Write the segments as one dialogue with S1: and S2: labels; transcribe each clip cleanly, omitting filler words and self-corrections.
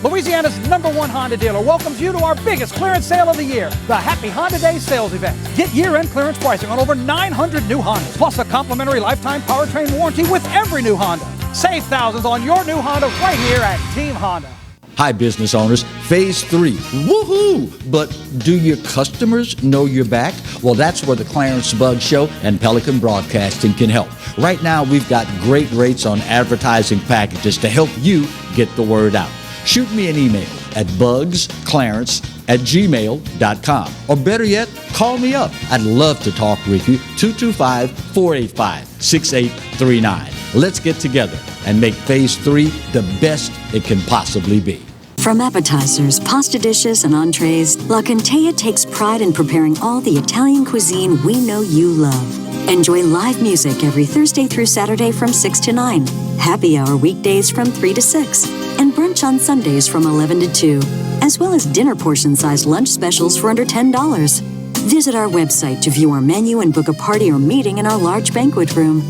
S1: Louisiana's #1 Honda dealer welcomes you to our biggest clearance sale of the year, the Happy Honda Day sales event. Get year-end clearance pricing on over 900 new Hondas, plus a complimentary lifetime powertrain warranty with every new Honda. Save thousands on your new Honda right here at Team Honda.
S2: Hi, business owners. Phase 3. Woohoo! But do your customers know you're back? Well, that's where the Clarence Bug Show and Pelican Broadcasting can help. Right now, we've got great rates on advertising packages to help you get the word out. Shoot me an email at bugsclarence@gmail.com. Or better yet, call me up. I'd love to talk with you. 225-485-6839. Let's get together and make Phase 3 the best it can possibly be.
S3: From appetizers, pasta dishes, and entrees, La Contea takes pride in preparing all the Italian cuisine we know you love. Enjoy live music every Thursday through Saturday from 6 to 9, happy hour weekdays from 3 to 6, and brunch on Sundays from 11 to 2, as well as dinner portion-sized lunch specials for under $10. Visit our website to view our menu and book a party or meeting in our large banquet room.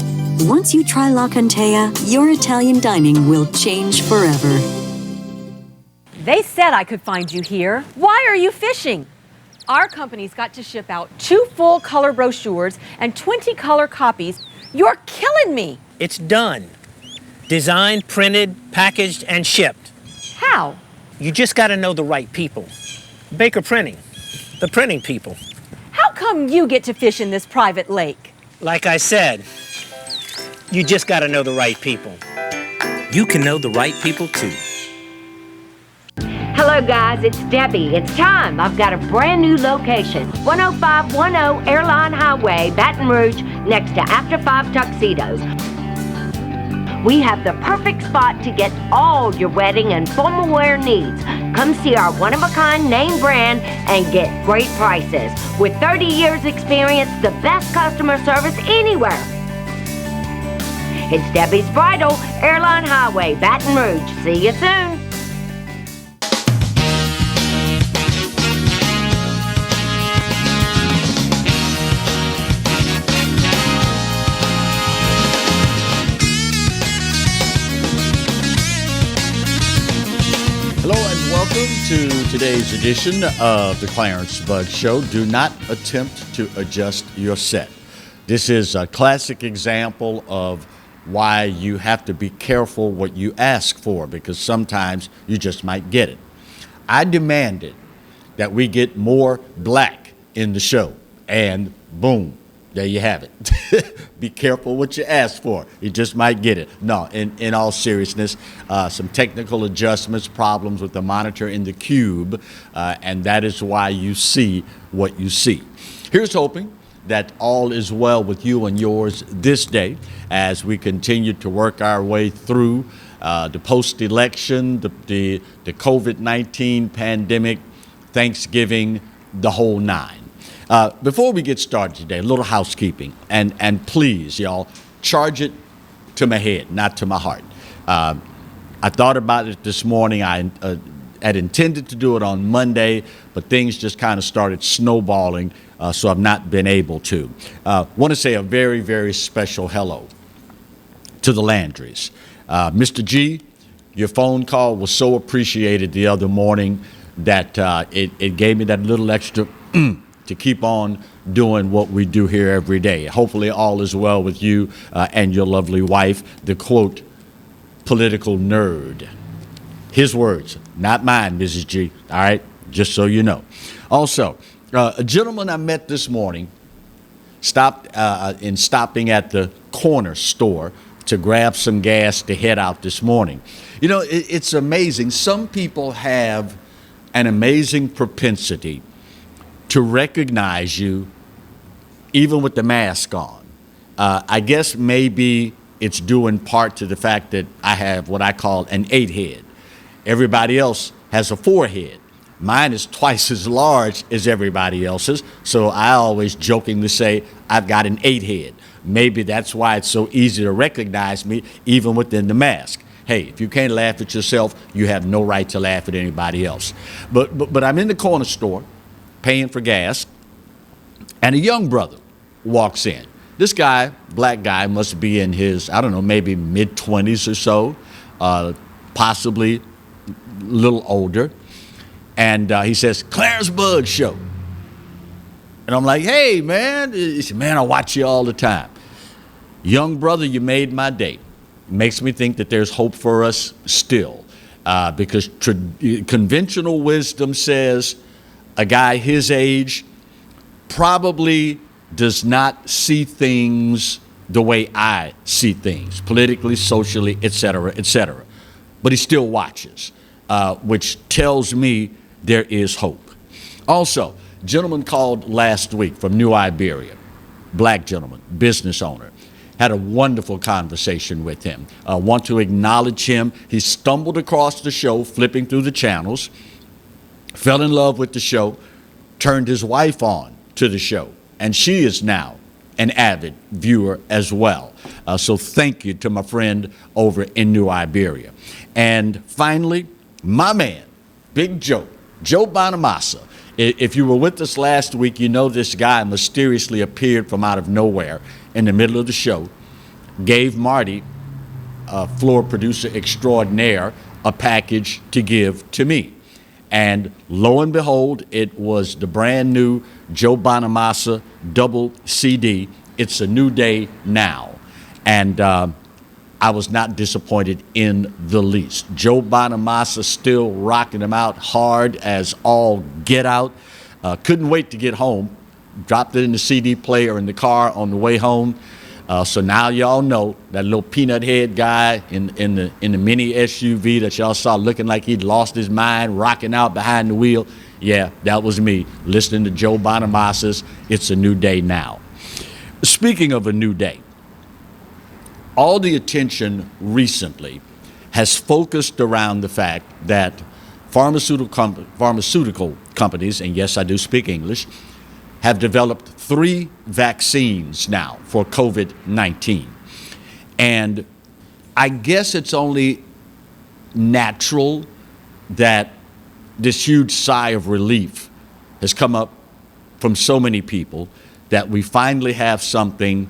S3: Once you try La Contea, your Italian dining will change forever.
S4: They said I could find you here. Why are you fishing? Our company's got to ship out 2 full color brochures and 20 color copies. You're killing me.
S5: It's done. Designed, printed, packaged, and shipped.
S4: How?
S5: You just got to know the right people. Baker Printing, the printing people.
S4: How come you get to fish in this private lake?
S5: Like I said, you just got to know the right people. You can know the right people too.
S6: Hello guys, it's Debbie. It's time. I've got a brand new location. 10510 Airline Highway, Baton Rouge, next to After 5 Tuxedos. We have the perfect spot to get all your wedding and formal wear needs. Come see our one-of-a-kind name brand and get great prices. With 30 years experience, the best customer service anywhere. It's Debbie's Bridal, Airline Highway, Baton Rouge. See you soon.
S2: Hello and welcome to today's edition of the Clarence Bug Show. Do not attempt to adjust your set. This is a classic example of why you have to be careful what you ask for, because sometimes you just might get it. I demanded that we get more black in the show, and boom, there you have it. Be careful what you ask for. You just might get it. No, in all seriousness, some technical adjustments, problems with the monitor in the cube, and that is why you see what you see. Here's hoping that all is well with you and yours this day as we continue to work our way through the post-election, the COVID-19 pandemic, Thanksgiving, the whole nine. Before we get started today, a little housekeeping, and please, y'all, charge it to my head, not to my heart. I thought about it this morning. I had intended to do it on Monday, but things just kind of started snowballing, so I've not been able to. Want to say a very, very special hello to the Landrys. Mr. G, your phone call was so appreciated the other morning that it gave me that little extra to keep on doing what we do here every day. Hopefully all is well with you and your lovely wife, the quote, political nerd. His words, not mine, Mrs. G, all right? Just so you know. Also, a gentleman I met this morning stopping at the corner store to grab some gas to head out this morning. You know, it's amazing. Some people have an amazing propensity to recognize you even with the mask on. I guess maybe it's due in part to the fact that I have what I call an 8 head. Everybody else has a forehead. Mine is twice as large as everybody else's, so I always jokingly say I've got an 8 head. Maybe that's why it's so easy to recognize me even within the mask. Hey, if you can't laugh at yourself, you have no right to laugh at anybody else. But I'm in the corner store paying for gas, and a young brother walks in. This guy, black guy, must be in his, I don't know, maybe mid-20s or so, possibly a little older. And he says, Clarence Bug Show. And I'm like, hey, man. He said, man, I watch you all the time. Young brother, you made my day. Makes me think that there's hope for us still. Because conventional wisdom says a guy his age probably does not see things the way I see things, politically, socially, et cetera, et cetera. But he still watches, which tells me there is hope. Also, gentleman called last week from New Iberia, black gentleman, business owner. Had a wonderful conversation with him. Want to acknowledge him. He stumbled across the show, flipping through the channels, fell in love with the show, turned his wife on to the show, and she is now an avid viewer as well. So thank you to my friend over in New Iberia. And finally, my man, Big Joe Bonamassa. If you were with us last week, you know this guy mysteriously appeared from out of nowhere in the middle of the show, gave Marty, floor producer extraordinaire, a package to give to me. And lo and behold, it was the brand new Joe Bonamassa double CD, It's a New Day Now. And I was not disappointed in the least. Joe Bonamassa still rocking them out hard as all get out. Couldn't wait to get home. Dropped it in the CD player in the car on the way home. So now y'all know that little peanut head guy in the mini SUV that y'all saw looking like he'd lost his mind, rocking out behind the wheel. Yeah, that was me listening to Joe Bonamassa's It's a New Day Now. Speaking of a new day, all the attention recently has focused around the fact that pharmaceutical companies, and yes, I do speak English, have developed 3 vaccines now for COVID-19. And I guess it's only natural that this huge sigh of relief has come up from so many people that we finally have something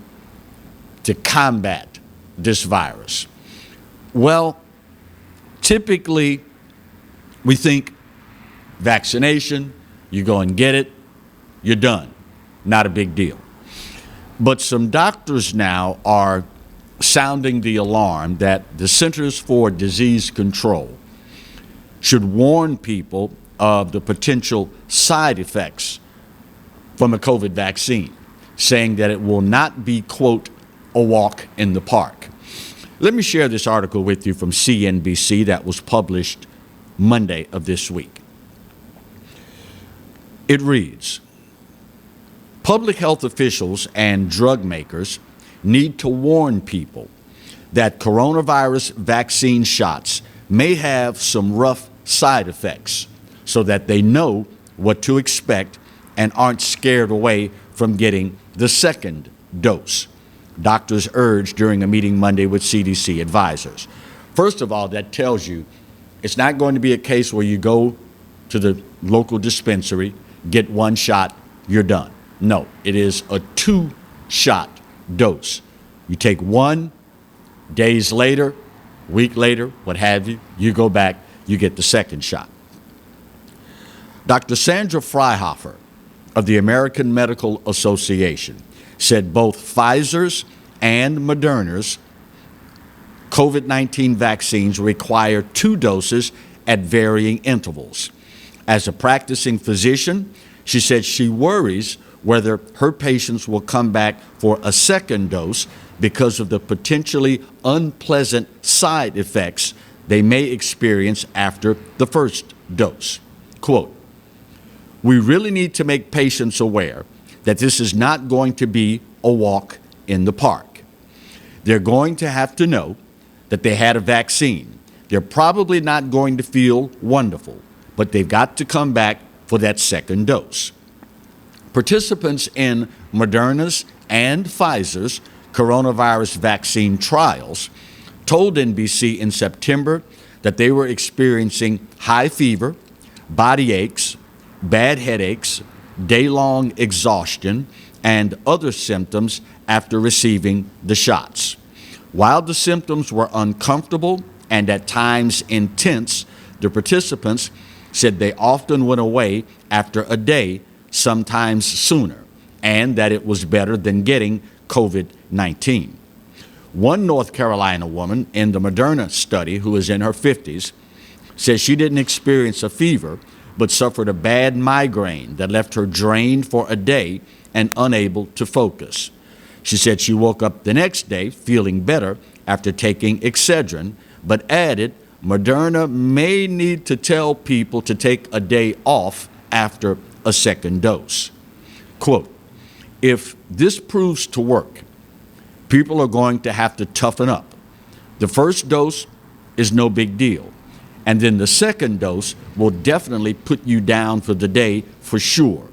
S2: to combat this virus. Well, typically we think vaccination, you go and get it, you're done. Not a big deal. But some doctors now are sounding the alarm that the Centers for Disease Control should warn people of the potential side effects from a COVID vaccine, saying that it will not be, quote, a walk in the park. Let me share this article with you from CNBC that was published Monday of this week. It reads, public health officials and drug makers need to warn people that coronavirus vaccine shots may have some rough side effects so that they know what to expect and aren't scared away from getting the second dose, doctors urged during a meeting Monday with CDC advisors. First of all, that tells you it's not going to be a case where you go to the local dispensary, get 1 shot, you're done. No, it is a 2-shot dose. You take 1, days later, week later, what have you, you go back, you get the second shot. Dr. Sandra Freihofer of the American Medical Association said both Pfizer's and Moderna's COVID-19 vaccines require 2 doses at varying intervals. As a practicing physician, she said she worries whether her patients will come back for a second dose because of the potentially unpleasant side effects they may experience after the first dose. Quote, we really need to make patients aware that this is not going to be a walk in the park. They're going to have to know that they had a vaccine, they're probably not going to feel wonderful, but they've got to come back for that second dose. Participants in Moderna's and Pfizer's coronavirus vaccine trials told NBC in September that they were experiencing high fever, body aches, bad headaches, day-long exhaustion, and other symptoms after receiving the shots. While the symptoms were uncomfortable and at times intense, the participants said they often went away after a day, sometimes sooner, and that it was better than getting COVID-19. One North Carolina woman in the Moderna study, who is in her 50s, says she didn't experience a fever, but suffered a bad migraine that left her drained for a day and unable to focus. She said she woke up the next day feeling better after taking Excedrin, but added Moderna may need to tell people to take a day off after a second dose. Quote, if this proves to work, people are going to have to toughen up. The first dose is no big deal. And then the second dose will definitely put you down for the day for sure.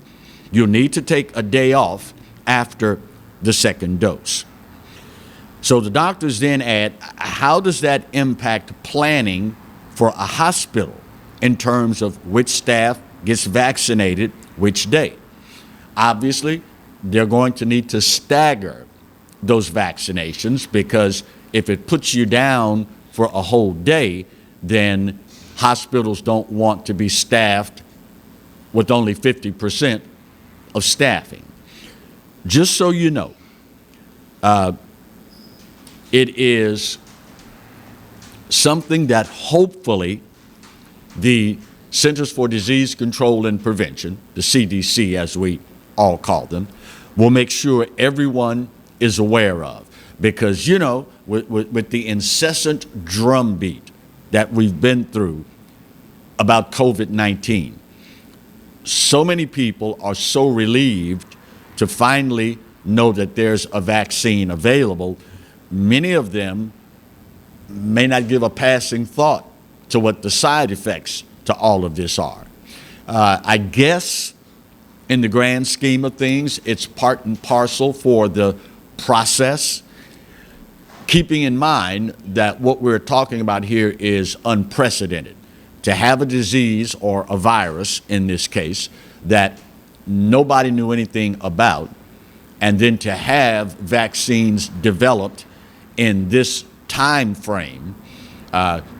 S2: You'll need to take a day off after the second dose. So the doctors then add, how does that impact planning for a hospital in terms of which staff gets vaccinated which day? Obviously, they're going to need to stagger those vaccinations, because if it puts you down for a whole day, then hospitals don't want to be staffed with only 50% of staffing. Just so you know, it is something that hopefully the Centers for Disease Control and Prevention, the CDC as we all call them, will make sure everyone is aware of. Because, you know, with the incessant drumbeat that we've been through about COVID-19, so many people are so relieved to finally know that there's a vaccine available. Many of them may not give a passing thought to what the side effects to all of this are. I guess in the grand scheme of things, it's part and parcel for the process, keeping in mind that what we're talking about here is unprecedented. To have a disease, or a virus in this case, that nobody knew anything about, and then to have vaccines developed in this time frame.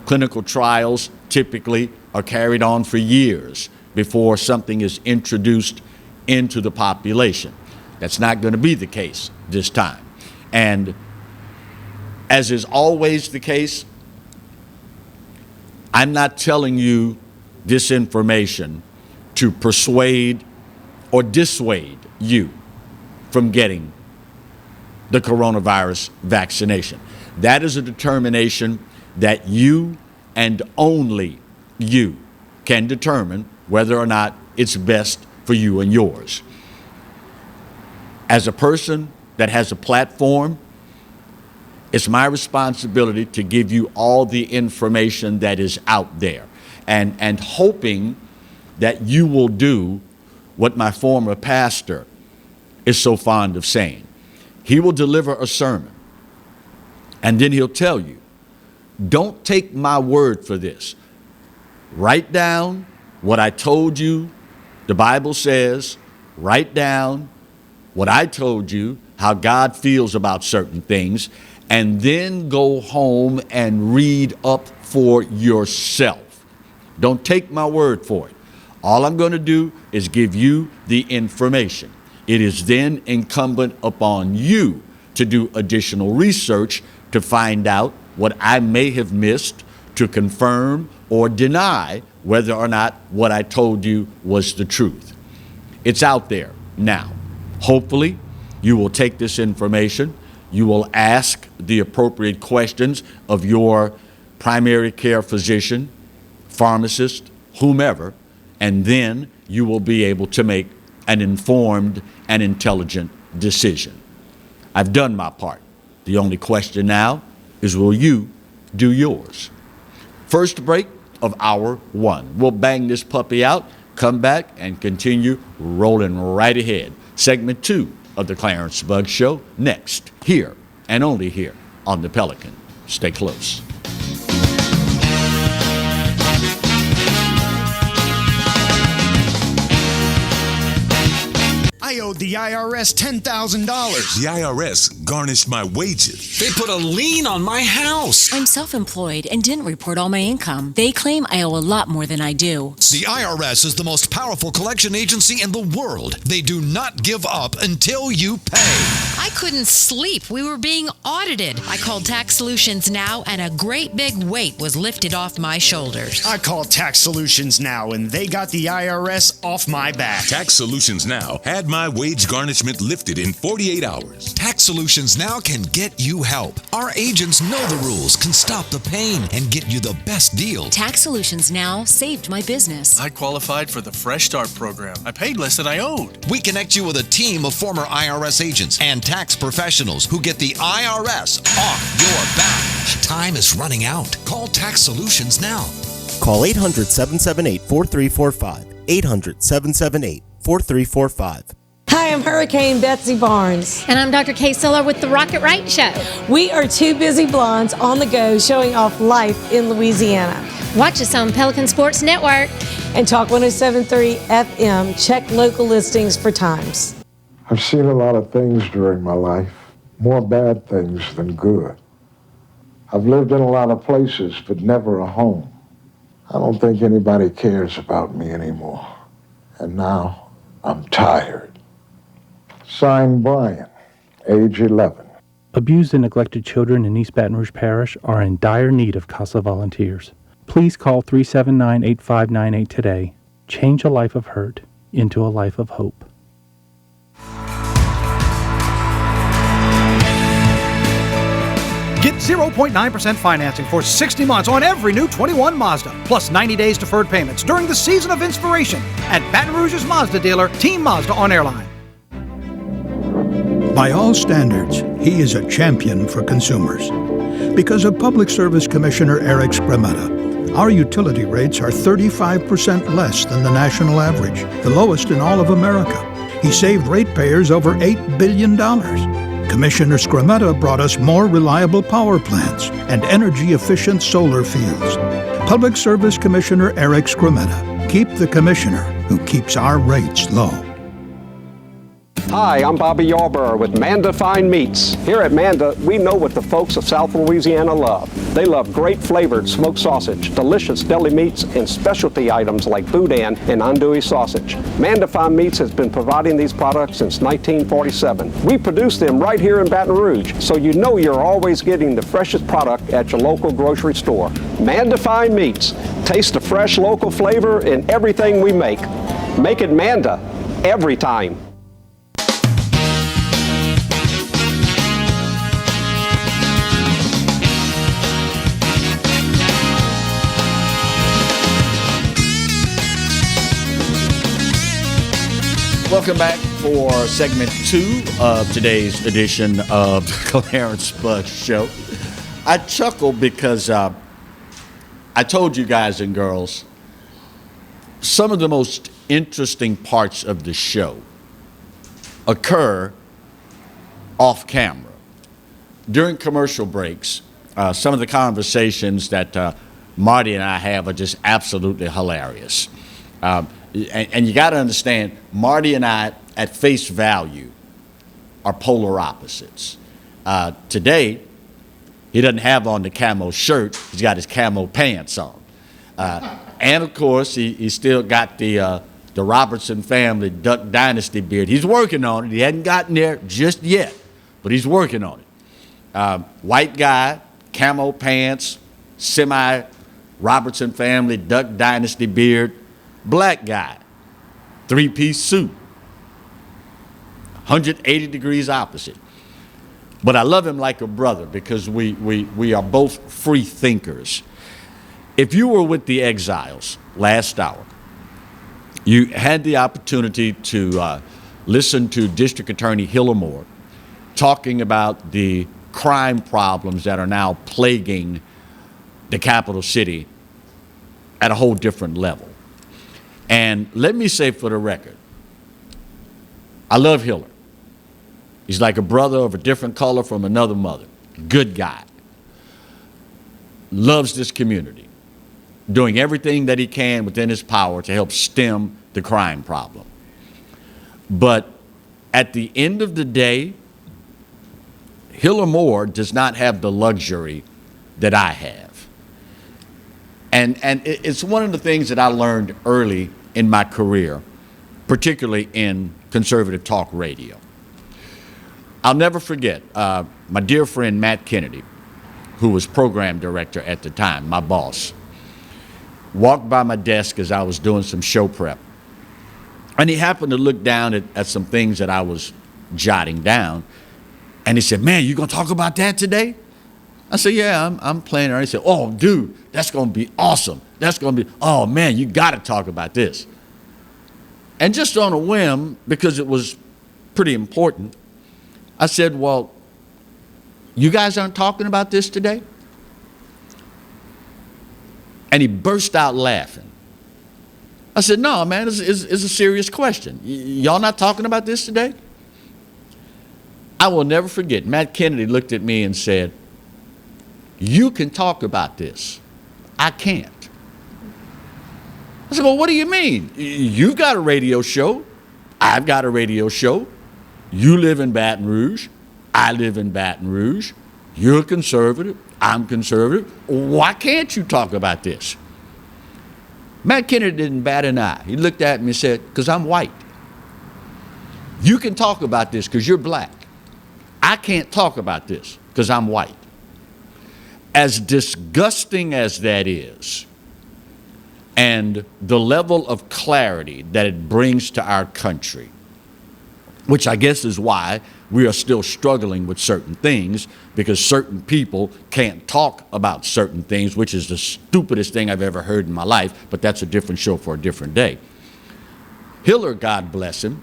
S2: Clinical trials typically are carried on for years before something is introduced into the population. That's not going to be the case this time. And as is always the case, I'm not telling you this information to persuade or dissuade you from getting the coronavirus vaccination. That is a determination that you and only you can determine whether or not it's best for you and yours. As a person that has a platform, it's my responsibility to give you all the information that is out there, and hoping that you will do what my former pastor is so fond of saying. He will deliver a sermon, and then he'll tell you, don't take my word for this. Write down what I told you. The Bible says, write down what I told you, how God feels about certain things, and then go home and read up for yourself. Don't take my word for it. All I'm going to do is give you the information. It is then incumbent upon you to do additional research to find out what I may have missed, to confirm or deny whether or not what I told you was the truth. It's out there now. Hopefully, you will take this information, you will ask the appropriate questions of your primary care physician, pharmacist, whomever, and then you will be able to make an informed and intelligent decision. I've done my part. The only question now is, will you do yours? First break of hour one. We'll bang this puppy out, come back, and continue rolling right ahead. Segment 2 of the Clarence Bugg Show next, here and only here on the Pelican. Stay close.
S7: I owed the IRS $10,000.
S8: The IRS garnished my wages.
S9: They put a lien on my house.
S10: I'm self-employed and didn't report all my income. They claim I owe a lot more than I do.
S7: The IRS is the most powerful collection agency in the world. They do not give up until you pay.
S11: I couldn't sleep. We were being audited. I called Tax Solutions Now, and a great big weight was lifted off my shoulders.
S7: I called Tax Solutions Now, and they got the IRS off my back.
S8: Tax Solutions Now had my wage garnishment lifted in 48 hours.
S9: Tax Solutions Now can get you help. Our agents know the rules, can stop the pain, and get you the best deal.
S10: Tax Solutions Now saved my business.
S12: I qualified for the Fresh Start program. I paid less than I owed.
S13: We connect you with a team of former IRS agents and tax professionals who get the IRS off your back.
S9: Time is running out. Call Tax Solutions now.
S14: Call 800-778-4345. 800-778-4345.
S15: Hi, I'm Hurricane Betsy Barnes.
S16: And I'm Dr. Kay Siller with The Rocket Right Show.
S15: We are two busy blondes on the go showing off life in Louisiana.
S16: Watch us on Pelican Sports Network.
S15: And Talk 107.3 FM. Check local listings for times.
S17: I've seen a lot of things during my life, more bad things than good. I've lived in a lot of places, but never a home. I don't think anybody cares about me anymore. And now I'm tired. Signed, Brian, age 11.
S18: Abused and neglected children in East Baton Rouge Parish are in dire need of CASA volunteers. Please call 379-8598 today. Change a life of hurt into a life of hope.
S1: Get 0.9% financing for 60 months on every new 21 Mazda, plus 90 days deferred payments during the season of inspiration at Baton Rouge's Mazda dealer, Team Mazda on Airline.
S19: By all standards, he is a champion for consumers. Because of Public Service Commissioner Eric Scrametta, our utility rates are 35% less than the national average, the lowest in all of America. He saved ratepayers over $8 billion. Commissioner Scrametta brought us more reliable power plants and energy-efficient solar fields. Public Service Commissioner Eric Scrametta. Keep the commissioner who keeps our rates low.
S20: Hi, I'm Bobby Yarborough with Manda Fine Meats. Here at Manda, we know what the folks of South Louisiana love. They love great flavored smoked sausage, delicious deli meats, and specialty items like boudin and andouille sausage. Manda Fine Meats has been providing these products since 1947. We produce them right here in Baton Rouge, so you know you're always getting the freshest product at your local grocery store. Manda Fine Meats. Taste the fresh local flavor in everything we make. Make it Manda every time.
S2: Welcome back for segment 2 of today's edition of the Clarence Bugg Show. I chuckle because I told you guys and girls some of the most interesting parts of the show occur off camera. During commercial breaks, some of the conversations that Marty and I have are just absolutely hilarious. And you got to understand, Marty and I, at face value, are polar opposites. Today, he doesn't have on the camo shirt. He's got his camo pants on. And, of course, he still got the Robertson family Duck Dynasty beard. He's working on it. He hadn't gotten there just yet, but he's working on it. White guy, camo pants, semi-Robertson family Duck Dynasty beard. Black guy, 3-piece suit, 180 degrees opposite. But I love him like a brother because we are both free thinkers. If you were with the Exiles last hour, you had the opportunity to listen to District Attorney Hillamore talking about the crime problems that are now plaguing the capital city at a whole different level. And let me say for the record, I love Hiller. He's like a brother of a different color from another mother. Good guy. Loves this community. Doing everything that he can within his power to help stem the crime problem. But at the end of the day, Hiller Moore does not have the luxury that I have. And it's one of the things that I learned early in my career, particularly in conservative talk radio. I'll never forget my dear friend Matt Kennedy, who was program director at the time, my boss, walked by my desk as I was doing some show prep. And he happened to look down at some things that I was jotting down. And he said, man, you gonna talk about that today? I said, yeah, I'm planning on it. He said, oh, dude, that's gonna be awesome. That's gonna be, oh man, you gotta talk about this. And just on a whim, because it was pretty important, I said, well, you guys aren't talking about this today? And he burst out laughing. I said, no, man, it's a serious question. Y'all not talking about this today? I will never forget, Matt Kennedy looked at me and said, you can talk about this. I can't. I said, well, what do you mean? You've got a radio show. I've got a radio show. You live in Baton Rouge. I live in Baton Rouge. You're conservative. I'm conservative. Why can't you talk about this? Matt Kennedy didn't bat an eye. He looked at me and said, because I'm white. You can talk about this because you're black. I can't talk about this because I'm white. As disgusting as that is, and the level of clarity that it brings to our country, which I guess is why we are still struggling with certain things, because certain people can't talk about certain things, which is the stupidest thing I've ever heard in my life, but that's a different show for a different day. Hiller, God bless him,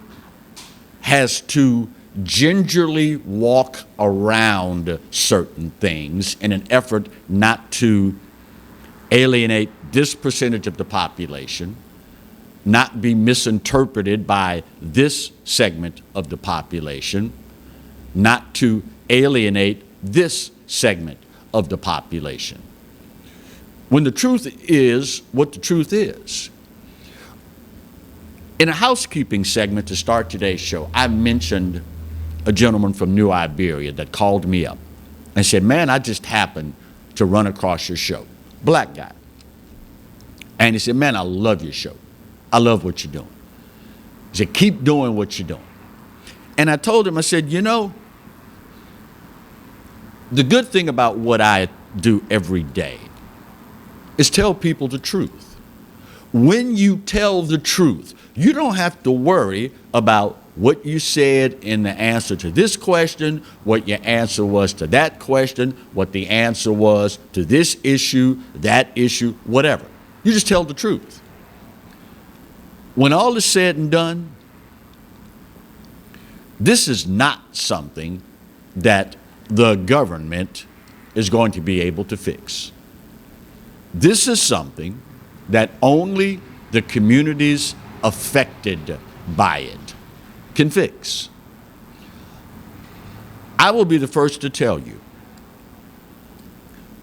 S2: has to gingerly walk around certain things in an effort not to alienate this percentage of the population, not be misinterpreted by this segment of the population, not to alienate this segment of the population. When the truth is what the truth is. In a housekeeping segment to start today's show, I mentioned a gentleman from New Iberia that called me up and said, man, I just happened to run across your show. Black guy. And he said, man, I love your show. I love what you're doing. He said, keep doing what you're doing. And I told him, I said, you know, the good thing about what I do every day is tell people the truth. When you tell the truth, you don't have to worry about what you said in the answer to this question, what your answer was to that question, what the answer was to this issue, that issue, whatever. You just tell the truth. When all is said and done, this is not something that the government is going to be able to fix. This is something that only the communities affected by it can fix. I will be the first to tell you,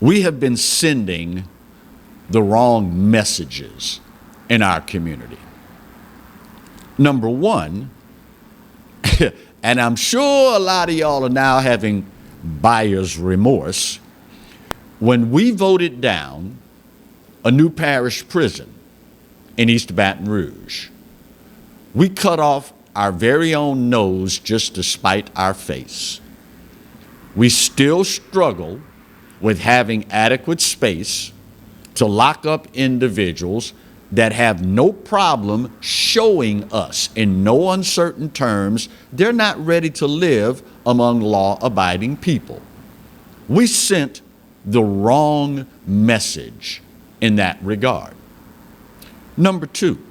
S2: we have been sending the wrong messages in our community. Number one, and I'm sure a lot of y'all are now having buyer's remorse, when we voted down a new parish prison in East Baton Rouge, we cut off our very own nose just to spite our face. We still struggle with having adequate space to lock up individuals that have no problem showing us in no uncertain terms they're not ready to live among law-abiding people. We sent the wrong message in that regard. Number two,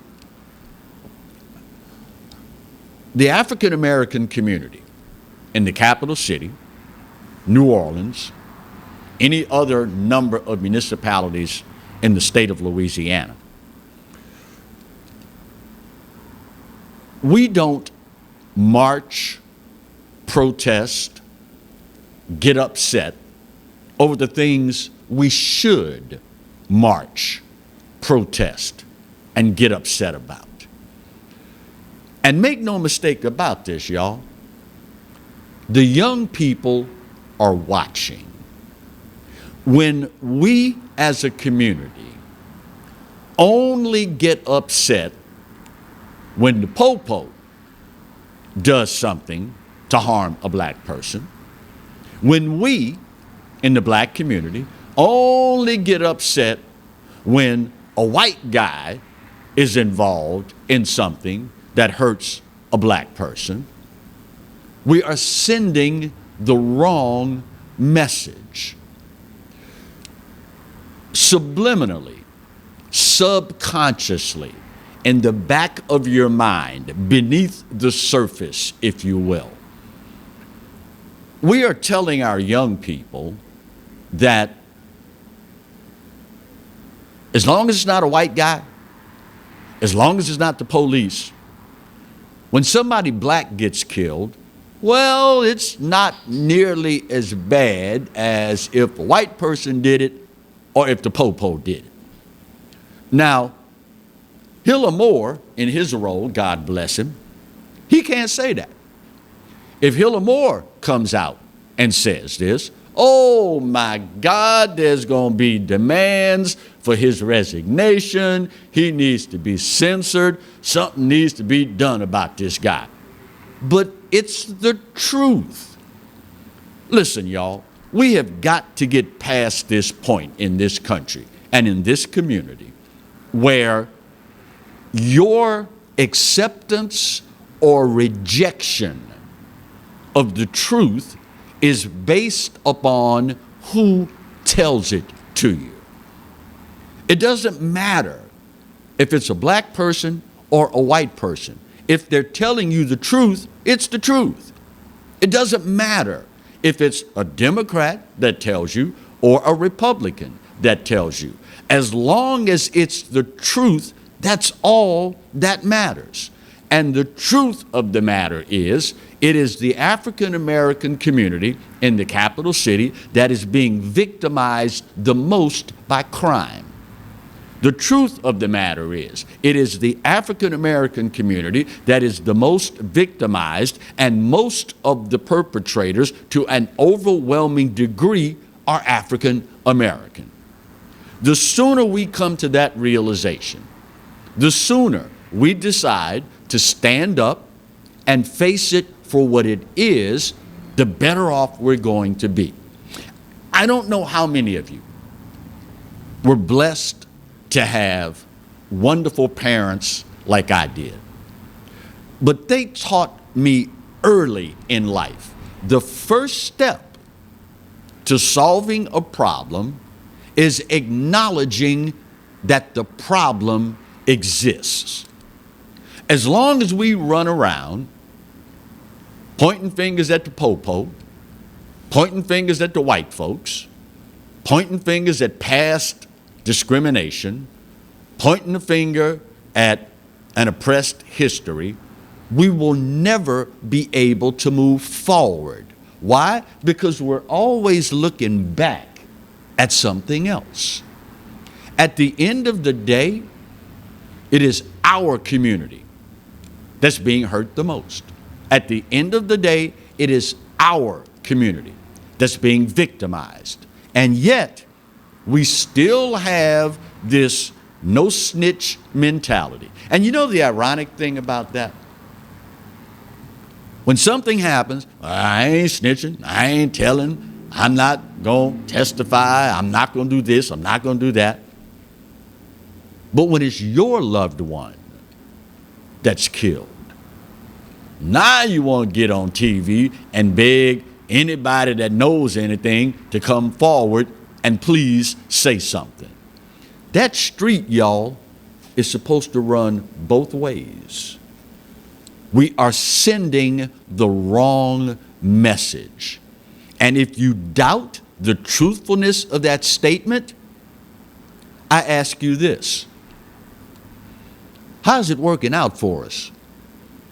S2: the African American community in the capital city, New Orleans, any other number of municipalities in the state of Louisiana. We don't march, protest, get upset over the things we should march, protest, and get upset about. And make no mistake about this, y'all. The young people are watching. When we as a community only get upset when the po-po does something to harm a black person, when we in the black community only get upset when a white guy is involved in something that hurts a black person, we are sending the wrong message. Subliminally, subconsciously, in the back of your mind, beneath the surface, if you will, we are telling our young people that as long as it's not a white guy, as long as it's not the police, when somebody black gets killed, well, it's not nearly as bad as if a white person did it or if the po-po did it. Now, Hilla Moore, in his role, God bless him, he can't say that. If Hilla Moore comes out and says this, oh my God, there's going to be demands for his resignation. He needs to be censored. Something needs to be done about this guy. But it's the truth. Listen, y'all, we have got to get past this point in this country and in this community where your acceptance or rejection of the truth is based upon who tells it to you. It doesn't matter if it's a black person or a white person. If they're telling you the truth, it's the truth. It doesn't matter if it's a Democrat that tells you or a Republican that tells you. As long as it's the truth, that's all that matters. And the truth of the matter is, it is the African American community in the capital city that is being victimized the most by crime. The truth of the matter is, it is the African American community that is the most victimized, and most of the perpetrators, to an overwhelming degree, are African American. The sooner we come to that realization, the sooner we decide to stand up and face it for what it is, the better off we're going to be. I don't know how many of you were blessed to have wonderful parents like I did, but they taught me early in life the first step to solving a problem is acknowledging that the problem exists. As long as we run around pointing fingers at the po-po, pointing fingers at the white folks, pointing fingers at past discrimination, pointing the finger at an oppressed history, we will never be able to move forward. Why? Because we're always looking back at something else. At the end of the day, it is our community that's being hurt the most. At the end of the day, it is our community that's being victimized. And yet, we still have this no snitch mentality. And you know the ironic thing about that? When something happens, I ain't snitching, I ain't telling, I'm not going to testify, I'm not going to do this, I'm not going to do that. But when it's your loved one that's killed, now you want to get on TV and beg anybody that knows anything to come forward and please say something. That street, y'all, is supposed to run both ways. We are sending the wrong message. And if you doubt the truthfulness of that statement, I ask you this. How's it working out for us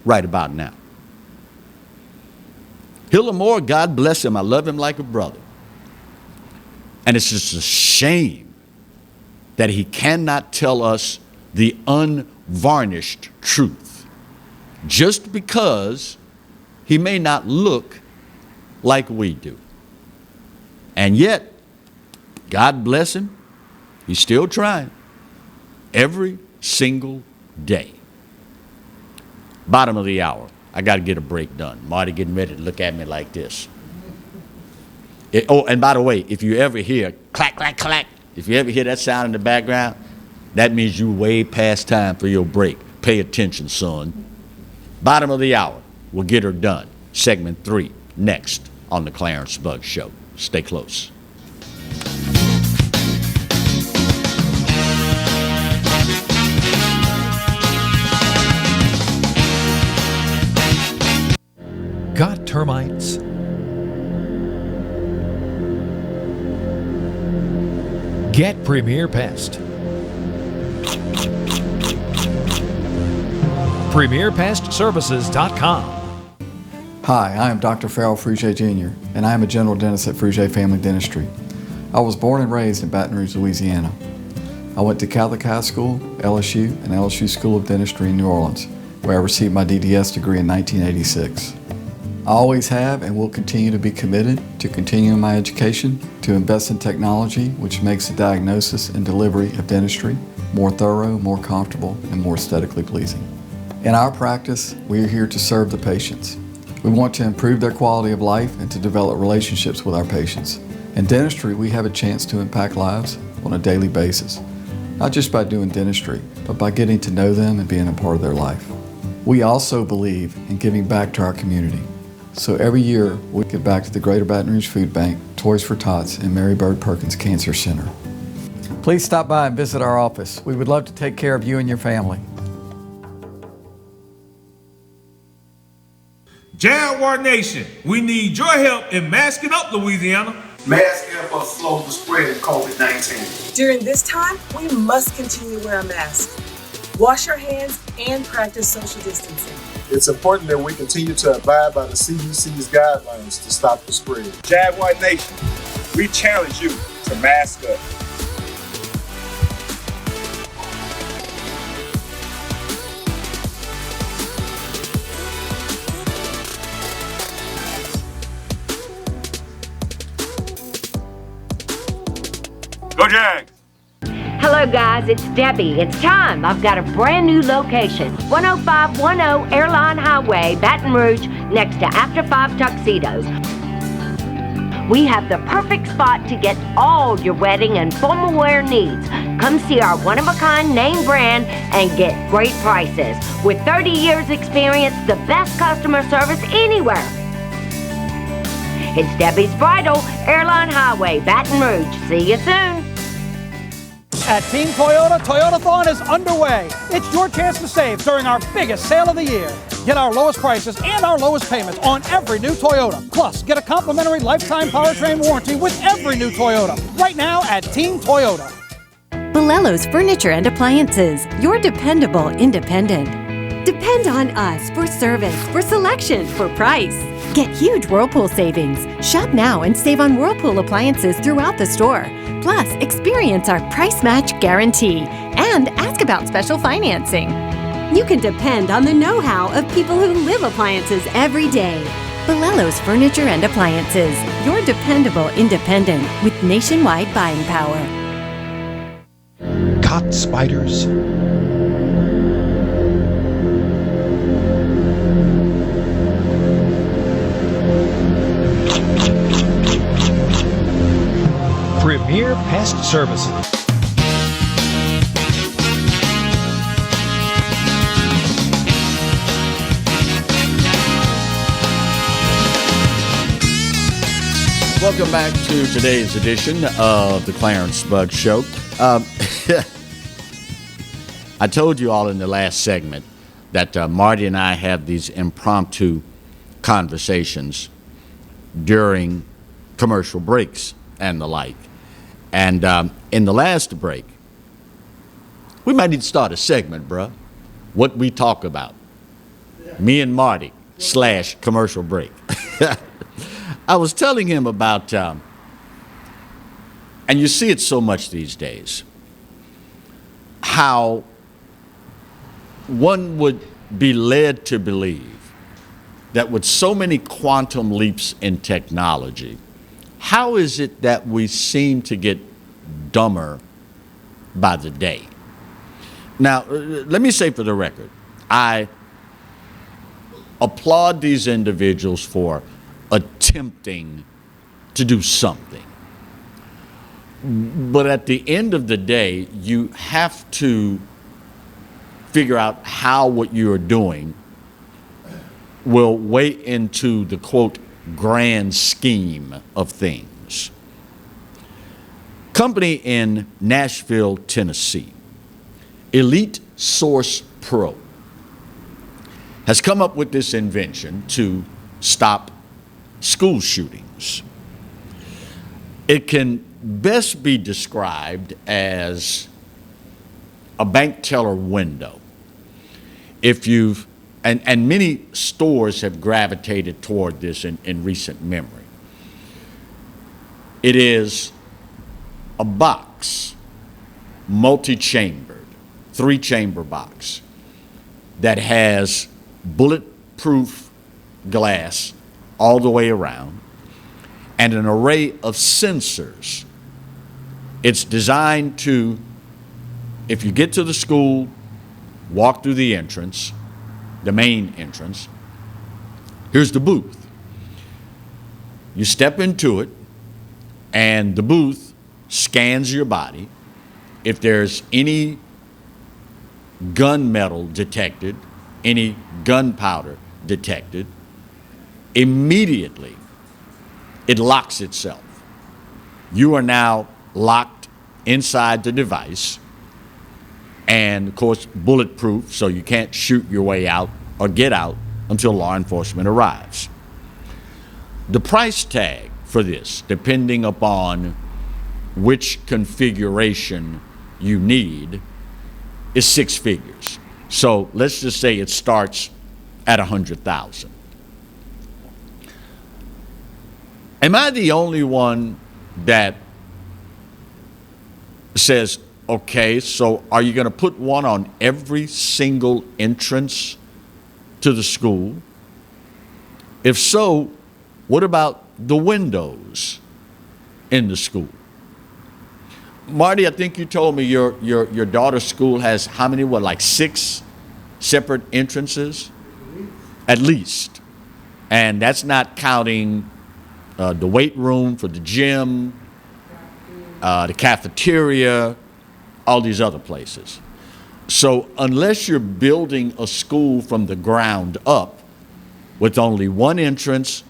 S2: right about now? Hillamore, God bless him. I love him like a brother. And it's just a shame that he cannot tell us the unvarnished truth just because he may not look like we do. And yet, God bless him, he's still trying every single day. Bottom of the hour. I got to get a break done. Marty getting ready to look at me like this. And by the way, if you ever hear clack, clack, clack, if you ever hear that sound in the background, that means you way past time for your break. Pay attention, son. Bottom of the hour. We'll get her done. Segment 3, next on the Clarence Bugg Show. Stay close.
S14: Got termites? Get Premier Pest. PremierPestServices.com.
S21: Hi, I am Dr. Farrell Frugier Jr., and I am a general dentist at Frugier Family Dentistry. I was born and raised in Baton Rouge, Louisiana. I went to Catholic High School, LSU, and LSU School of Dentistry in New Orleans, where I received my DDS degree in 1986. I always have and will continue to be committed to continuing my education, to invest in technology which makes the diagnosis and delivery of dentistry more thorough, more comfortable, and more aesthetically pleasing. In our practice, we are here to serve the patients. We want to improve their quality of life and to develop relationships with our patients. In dentistry, we have a chance to impact lives on a daily basis, not just by doing dentistry, but by getting to know them and being a part of their life. We also believe in giving back to our community. So every year, we give back to the Greater Baton Rouge Food Bank, Toys for Tots, and Mary Bird Perkins Cancer Center. Please stop by and visit our office. We would love to take care of you and your family.
S22: Jaguar Nation, we need your help in masking up Louisiana.
S23: Masks help us slow the spread of COVID-19.
S24: During this time, we must continue to wear a mask. Wash your hands and practice social distancing.
S23: It's important that we continue to abide by the CDC's guidelines to stop the spread.
S22: Jaguar Nation, we challenge you to mask up. Go Jags!
S6: Hello guys, it's Debbie. It's time. I've got a brand new location. 10510 Airline Highway, Baton Rouge, next to After 5 Tuxedos. We have the perfect spot to get all your wedding and formal wear needs. Come see our one-of-a-kind name brand and get great prices. With 30 years experience, the best customer service anywhere. It's Debbie's Bridal, Airline Highway, Baton Rouge. See you soon.
S1: At Team Toyota, Toyotathon is underway. It's your chance to save during our biggest sale of the year. Get our lowest prices and our lowest payments on every new Toyota. Plus, get a complimentary lifetime powertrain warranty with every new Toyota. Right now at Team Toyota.
S25: Bolello's Furniture and Appliances, your dependable independent. Depend on us for service, for selection, for price. Get huge Whirlpool savings. Shop now and save on Whirlpool appliances throughout the store. Plus, experience our price match guarantee and ask about special financing.
S26: You can depend on the know-how of people who live appliances every day.
S25: Bolello's Furniture and Appliances, your dependable independent with nationwide buying power.
S14: Caught spiders? Premier Pest Services.
S2: Welcome back to today's edition of the Clarence Bugg Show. I told you all in the last segment that Marty and I have these impromptu conversations during commercial breaks and the like. And in the last break, We might need to start a segment, bruh. What we talk about. Me and Marty / commercial break. I was telling him about, and you see it so much these days, how one would be led to believe that with so many quantum leaps in technology, how is it that we seem to get dumber by the day? Now, let me say for the record, I applaud these individuals for attempting to do something. But at the end of the day, you have to figure out how what you are doing will weigh into the, quote, grand scheme of things. Company in Nashville, Tennessee, Elite Source Pro, has come up with this invention to stop school shootings. It can best be described as a bank teller window. If you've, and many stores have gravitated toward this in recent memory. It is a box, multi-chambered, 3-chamber box that has bulletproof glass all the way around and an array of sensors. It's designed to, if you get to the school, walk through the entrance, the main entrance, here's the booth. You step into it and the booth scans your body. If there's any gunmetal detected, any gunpowder detected, immediately it locks itself. You are now locked inside the device, and of course bulletproof, so you can't shoot your way out or get out until law enforcement arrives. The price tag for this, depending upon which configuration you need, is 6 figures. So let's just say it starts at $100,000. Am I the only one that says, okay, so are you going to put one on every single entrance to the school? If so, what about the windows in the school? Marty, I think you told me your daughter's school has how many, like 6 separate entrances? At least. And that's not counting the weight room for the gym, the cafeteria, all these other places. So unless you're building a school from the ground up with only one entrance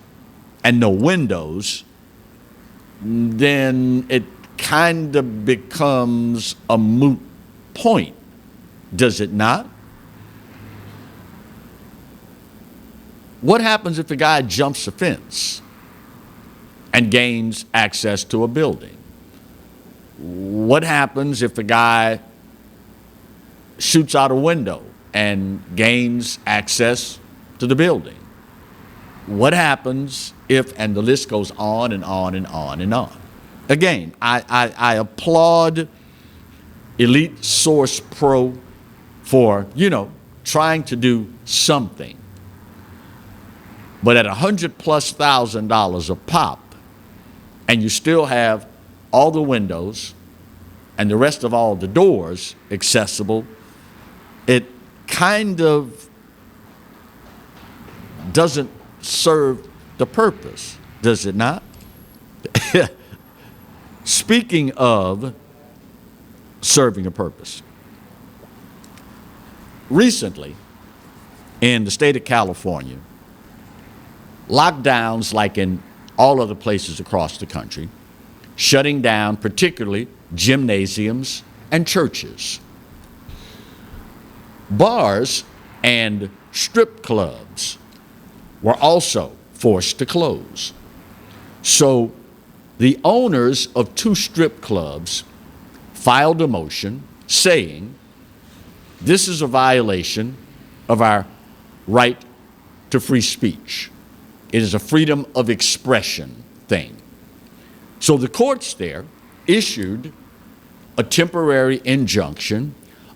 S2: and no windows, then it kind of becomes a moot point, does it not? What happens if a guy jumps a fence and gains access to a building? What happens if a guy shoots out a window and gains access to the building? What happens if, and the list goes on and on and on and on. Again, I applaud Elite Source Pro for, trying to do something. But at $100,000+ a pop, and you still have all the windows and the rest of all the doors accessible, it kind of doesn't serve the purpose, does it not? Speaking of serving a purpose, recently in the state of California, lockdowns, like in all other places across the country, shutting down particularly gymnasiums and churches. Bars and strip clubs were also forced to close. So the owners of 2 strip clubs filed a motion saying this is a violation of our right to free speech. It is a freedom of expression thing. So the courts there issued a temporary injunction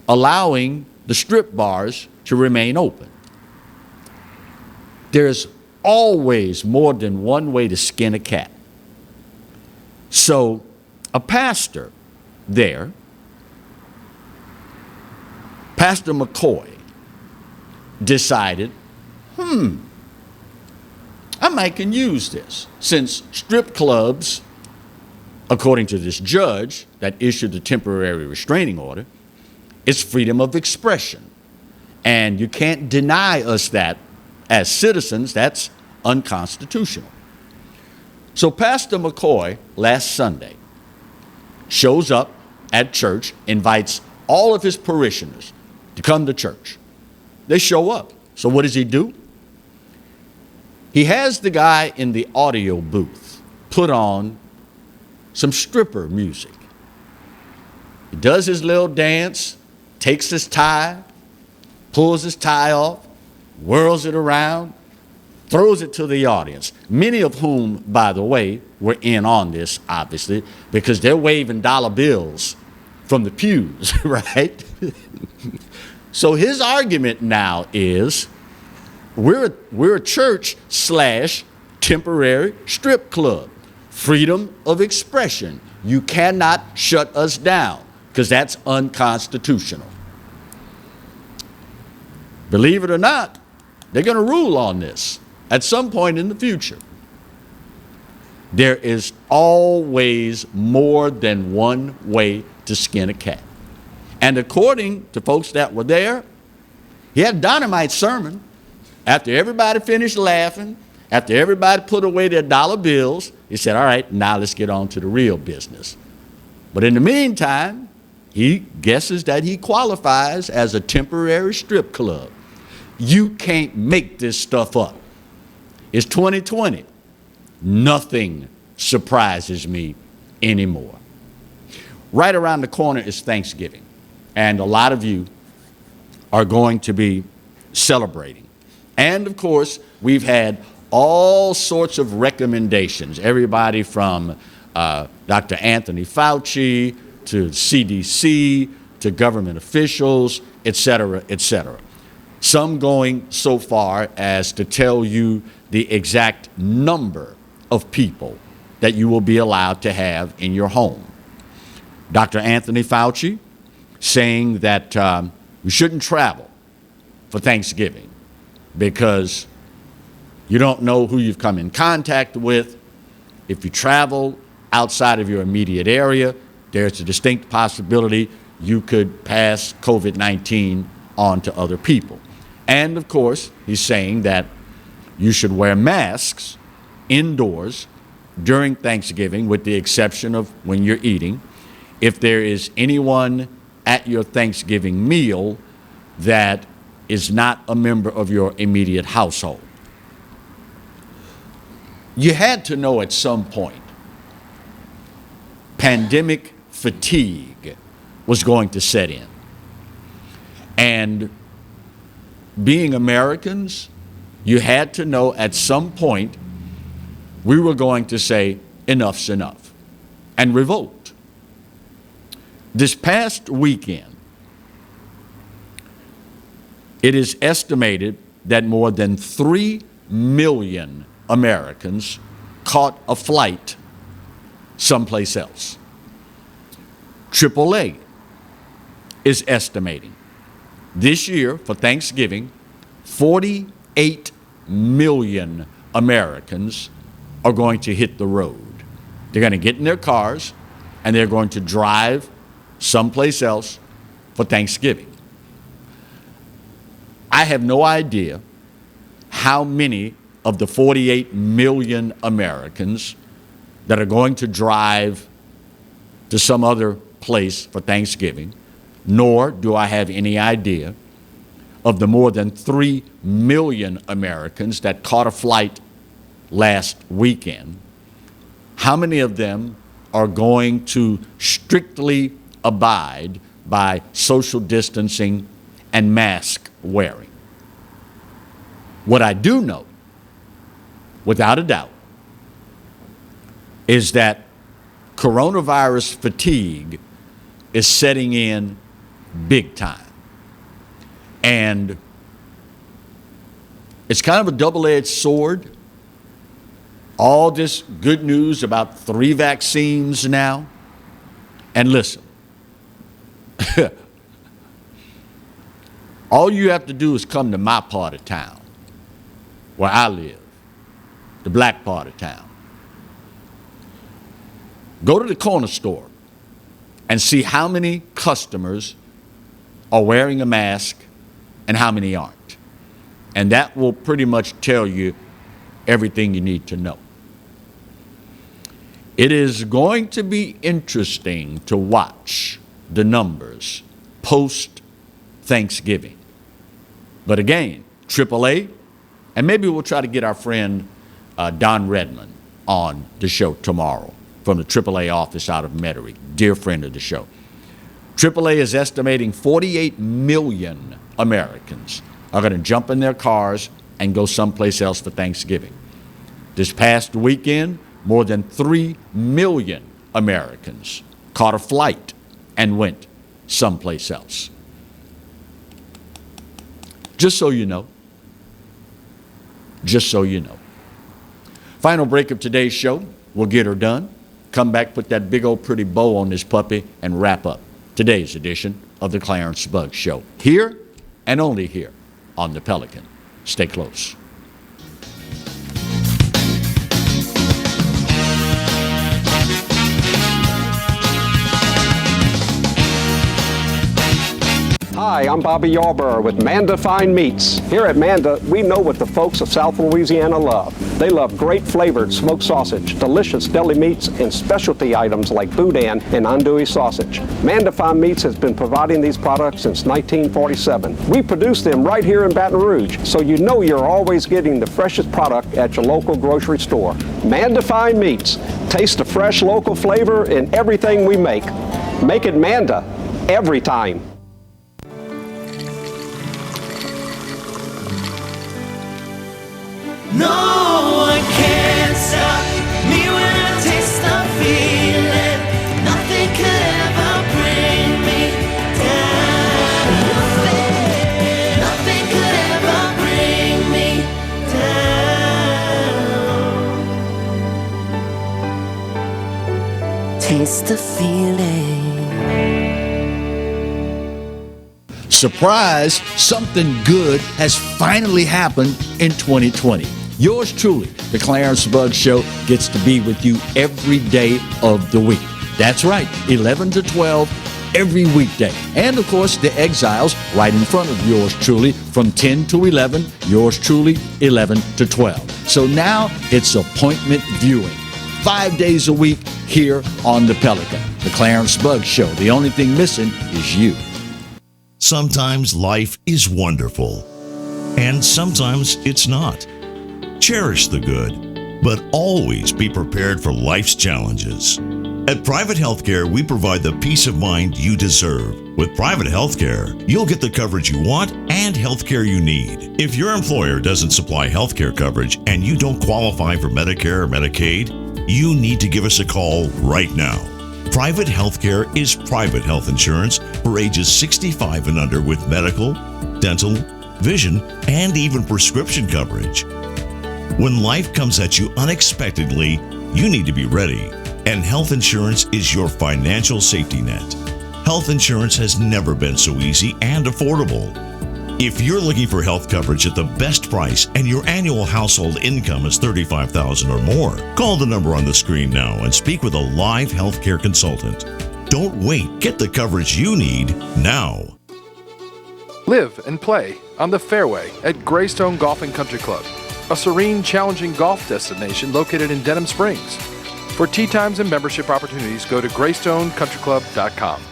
S2: allowing the strip bars to remain open. There's always more than one way to skin a cat. So a pastor there, Pastor McCoy, decided, I might can use this, since strip clubs, according to this judge that issued the temporary restraining order, it's freedom of expression. And you can't deny us that as citizens. That's unconstitutional. So Pastor McCoy last Sunday shows up at church, invites all of his parishioners to come to church. They show up. So what does he do? He has the guy in the audio booth put on some stripper music. He does his little dance, takes his tie, pulls his tie off, whirls it around, throws it to the audience, many of whom, by the way, were in on this, obviously, because they're waving dollar bills from the pews, right? So his argument now is, we're a church / temporary strip club. Freedom of expression. You cannot shut us down because that's unconstitutional. Believe it or not, they're going to rule on this at some point in the future. There is always more than one way to skin a cat. And according to folks that were there, he had a dynamite sermon. After everybody finished laughing, after everybody put away their dollar bills, he said, all right, now let's get on to the real business. But in the meantime, he guesses that he qualifies as a temporary strip club. You can't make this stuff up. It's 2020. Nothing surprises me anymore. Right around the corner is Thanksgiving, and a lot of you are going to be celebrating. And of course, we've had all sorts of recommendations, everybody from Dr. Anthony Fauci to CDC to government officials, et cetera, et cetera. Some going so far as to tell you the exact number of people that you will be allowed to have in your home. Dr. Anthony Fauci saying that you shouldn't travel for Thanksgiving because you don't know who you've come in contact with. If you travel outside of your immediate area, there's a distinct possibility you could pass COVID-19 on to other people. And of course, he's saying that you should wear masks indoors during Thanksgiving, with the exception of when you're eating. If there is anyone at your Thanksgiving meal that is not a member of your immediate household. You had to know at some point pandemic fatigue was going to set in. And being Americans, you had to know at some point we were going to say enough's enough and revolt. This past weekend, it is estimated that more than 3 million Americans caught a flight someplace else. AAA is estimating this year for Thanksgiving, 48 million Americans are going to hit the road. They're going to get in their cars and they're going to drive someplace else for Thanksgiving. I have no idea how many of the 48 million Americans that are going to drive to some other place for Thanksgiving, nor do I have any idea of the more than 3 million Americans that caught a flight last weekend. How many of them are going to strictly abide by social distancing and mask wearing. What I do know, without a doubt, is that coronavirus fatigue is setting in big time. And it's kind of a double-edged sword. All this good news about 3 vaccines now. And listen, all you have to do is come to my part of town, where I live, the black part of town. Go to the corner store and see how many customers are wearing a mask and how many aren't. And that will pretty much tell you everything you need to know. It is going to be interesting to watch the numbers post-Thanksgiving. But again, AAA, and maybe we'll try to get our friend Don Redmond on the show tomorrow from the AAA office out of Metairie, dear friend of the show. AAA is estimating 48 million Americans are going to jump in their cars and go someplace else for Thanksgiving. This past weekend, more than 3 million Americans caught a flight and went someplace else. Just so you know. Just so you know. Final break of today's show. We'll get her done. Come back, put that big old pretty bow on this puppy, and wrap up today's edition of the Clarence Buggs Show. Here and only here on the Pelican. Stay close.
S20: Hi, I'm Bobby Yarborough with Manda Fine Meats. Here at Manda, we know what the folks of South Louisiana love. They love great flavored smoked sausage, delicious deli meats, and specialty items like boudin and andouille sausage. Manda Fine Meats has been providing these products since 1947. We produce them right here in Baton Rouge, so you know you're always getting the freshest product at your local grocery store. Manda Fine Meats. Taste the fresh local flavor in everything we make. Make it Manda every time.
S3: No one can stop me when I taste the feeling. Nothing could ever bring me down. Nothing could ever bring me down. Taste the feeling.
S2: Surprise, something good has finally happened in 2020. Yours truly, the Clarence Buggs Show, gets to be with you every day of the week. That's right, 11 to 12 every weekday. And of course, the Exiles right in front of yours truly from 10 to 11, yours truly 11 to 12. So now it's appointment viewing. 5 days a week here on the Pelican. The Clarence Buggs Show. The only thing missing is you.
S4: Sometimes life is wonderful, and sometimes it's not. Cherish the good, but always be prepared for life's challenges. At Private Healthcare, we provide the peace of mind you deserve. With Private Healthcare, you'll get the coverage you want and healthcare you need. If your employer doesn't supply healthcare coverage and you don't qualify for Medicare or Medicaid, you need to give us a call right now. Private Healthcare is private health insurance for ages 65 and under with medical, dental, vision, and even prescription coverage. When life comes at you unexpectedly, you need to be ready, and health insurance is your financial safety net. Health insurance has never been so easy and affordable. If you're looking for health coverage at the best price and your annual household income is $35,000 or more, call the number on the screen now and speak with a live healthcare consultant. Don't wait. Get the coverage you need now.
S5: Live and play on the fairway at Greystone Golf and Country Club, a serene, challenging golf destination located in Denham Springs. For tee times and membership opportunities, go to GreystoneCountryClub.com.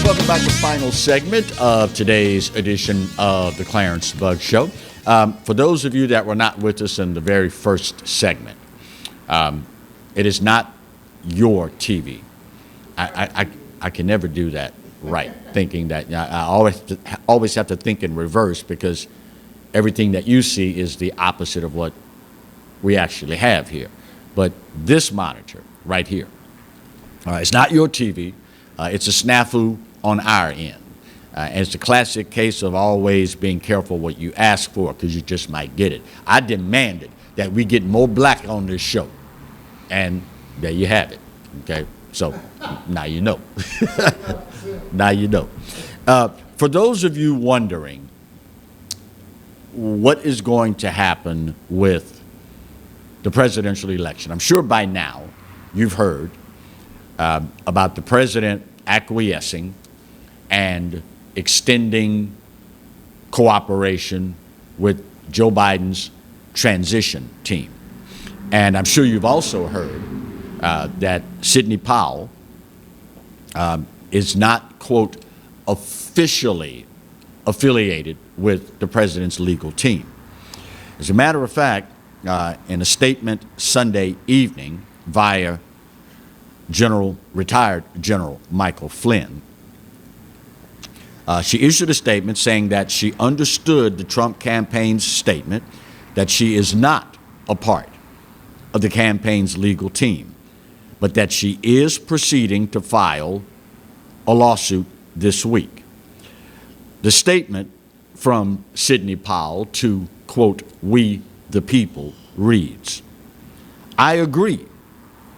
S2: Welcome back to final segment of today's edition of the Clarence Bug Show. For those of you that were not with us in the very first segment, it is not your TV. I can never do that right, thinking that I always have to think in reverse, because everything that you see is the opposite of what we actually have here. But this monitor right here, it's not your TV. It's a snafu on our end. And it's a classic case of always being careful what you ask for, because you just might get it. I demanded that we get more black on this show. And there you have it. Okay? So now you know. Now you know. For those of you wondering what is going to happen with the presidential election, I'm sure by now you've heard about the president acquiescing and extending cooperation with Joe Biden's transition team. And I'm sure you've also heard that Sidney Powell is not, quote, officially affiliated with the president's legal team. As a matter of fact, in a statement Sunday evening via retired General Michael Flynn, she issued a statement saying that she understood the Trump campaign's statement that she is not a part of the campaign's legal team, but that she is proceeding to file a lawsuit this week. The statement from Sidney Powell to, quote, "we the people" reads, "I agree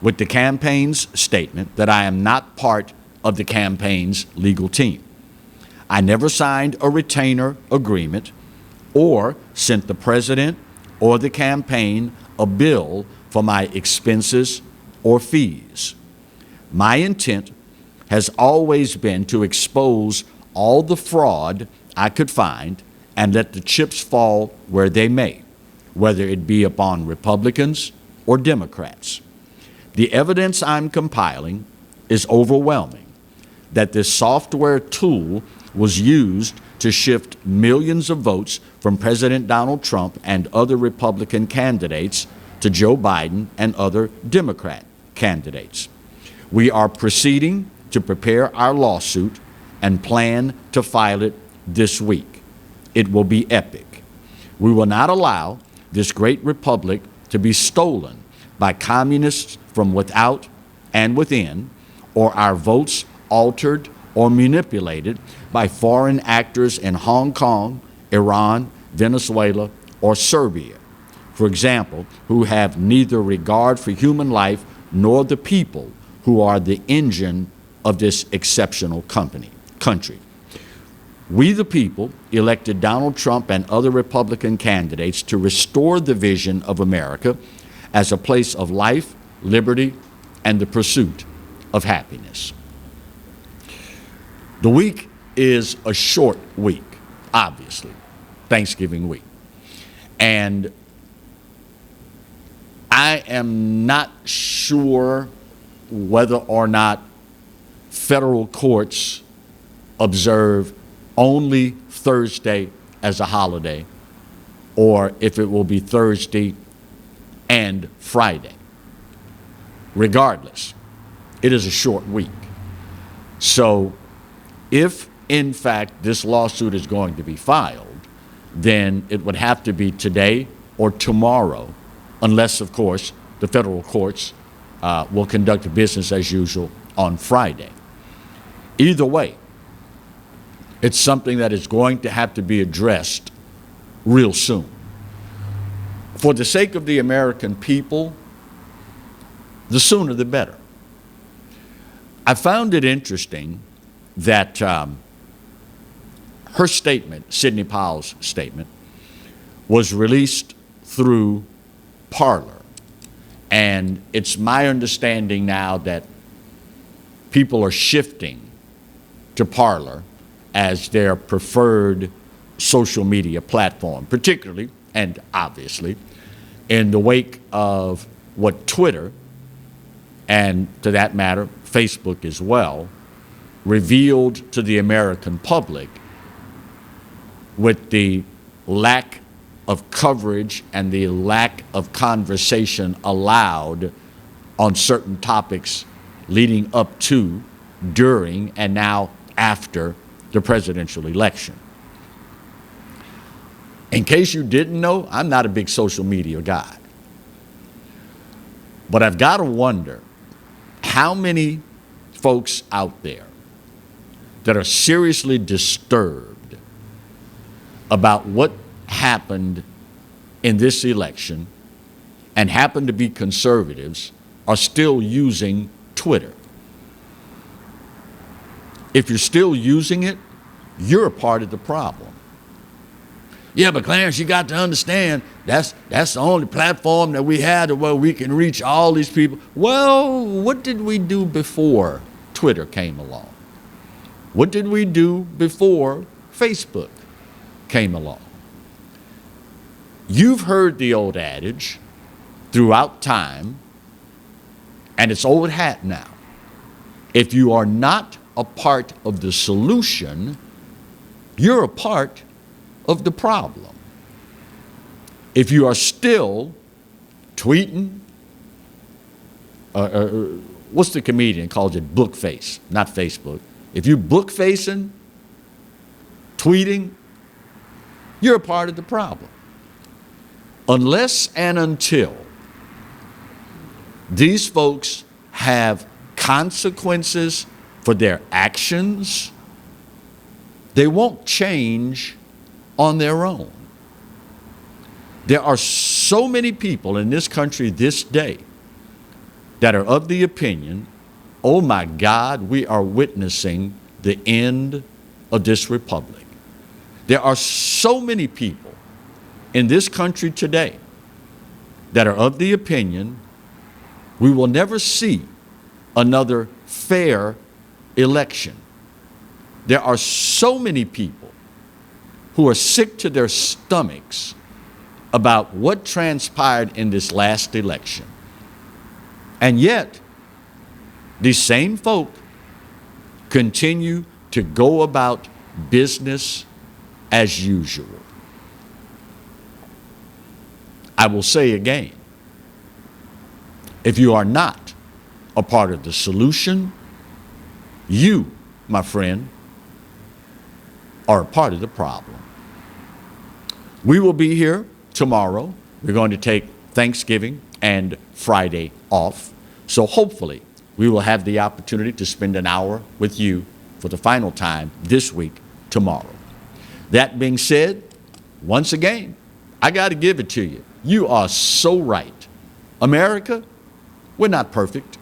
S2: with the campaign's statement that I am not part of the campaign's legal team. I never signed a retainer agreement or sent the president or the campaign a bill for my expenses or fees. My intent has always been to expose all the fraud I could find and let the chips fall where they may, whether it be upon Republicans or Democrats. The evidence I'm compiling is overwhelming that this software tool was used to shift millions of votes from President Donald Trump and other Republican candidates to Joe Biden and other Democrat candidates. We are proceeding to prepare our lawsuit and plan to file it this week. It will be epic. We will not allow this great republic to be stolen by communists from without and within, or our votes altered or manipulated by foreign actors in Hong Kong, Iran, Venezuela, or Serbia, for example, who have neither regard for human life nor the people who are the engine of this exceptional country. We, the people, elected Donald Trump and other Republican candidates to restore the vision of America as a place of life, liberty, and the pursuit of happiness. The week is a short week, obviously, Thanksgiving week. And I am not sure whether or not federal courts observe only Thursday as a holiday, or if it will be Thursday and Friday. Regardless, it is a short week. So if, in fact, this lawsuit is going to be filed, then it would have to be today or tomorrow, unless, of course, the federal courts will conduct business as usual on Friday. Either way, it's something that is going to have to be addressed real soon. For the sake of the American people, the sooner the better. I found it interesting that her statement, Sidney Powell's statement, was released through Parler. And it's my understanding now that people are shifting to Parler as their preferred social media platform, particularly and obviously in the wake of what Twitter, and to that matter, Facebook as well, revealed to the American public with the lack of coverage and the lack of conversation allowed on certain topics leading up to, during, and now after the presidential election. In case you didn't know, I'm not a big social media guy. But I've got to wonder how many folks out there that are seriously disturbed about what happened in this election and happen to be conservatives are still using Twitter. If you're still using it, you're a part of the problem. Yeah, but Clarence, you got to understand, that's the only platform that we had where we can reach all these people. Well, what did we do before Twitter came along? What did we do before Facebook came along? You've heard the old adage throughout time, and it's old hat now. If you are not a part of the solution, you're a part of the problem. If you are still tweeting, what's the comedian calls it, book face, not Facebook. If you book facing, tweeting, you're a part of the problem. Unless and until these folks have consequences for their actions, they won't change on their own. There are so many people in this country this day that are of the opinion, oh my God, we are witnessing the end of this republic. There are so many people in this country today that are of the opinion we will never see another fair election. There are so many people who are sick to their stomachs about what transpired in this last election. And yet, these same folk continue to go about business as usual. I will say again, if you are not a part of the solution, you, my friend, are a part of the problem. We will be here tomorrow. We're going to take Thanksgiving and Friday off. So hopefully we will have the opportunity to spend an hour with you for the final time this week, tomorrow. That being said, once again, I got to give it to you. You are so right. America, we're not perfect,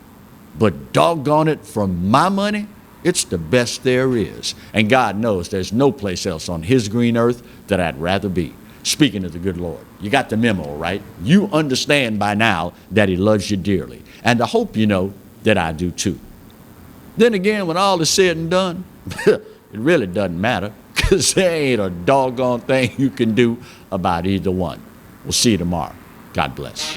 S2: but doggone it, for my money, it's the best there is. And God knows there's no place else on his green earth that I'd rather be. Speaking of the good Lord, you got the memo, right? You understand by now that he loves you dearly. And I hope you know that I do too. Then again, when all is said and done, it really doesn't matter, because there ain't a doggone thing you can do about either one. We'll see you tomorrow. God bless.